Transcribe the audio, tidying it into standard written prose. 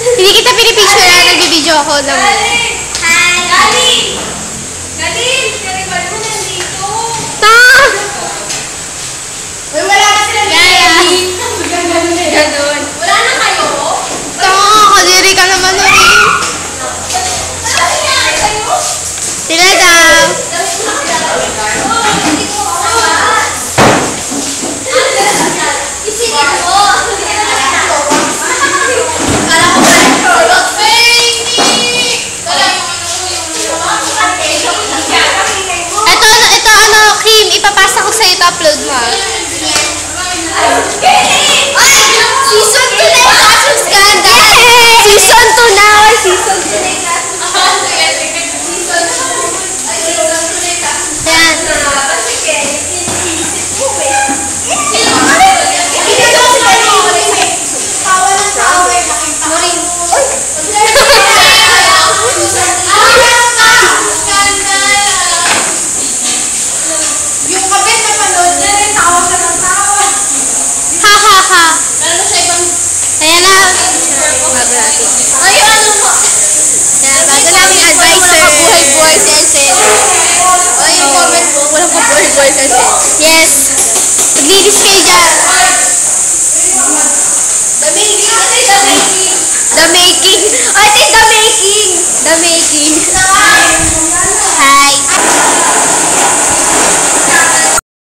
Hindi kita pinipicture na nag-video ako ng... Hi! Galing! Galing! Karibal mo nandito! Ta! Uy, wala ka sila Galing! Ganon. Wala na kayo? Ta! Kadiri ka naman na rin. Wala na kayo? Sila daw. Ipapasa ko sa'yo ito, upload mo. Ay! Season 2 na yung Classroom Scandal! Season 2 na! Season 2 na. Yes. Maglinis kayo dyan. The making. The making. I think the making. The making.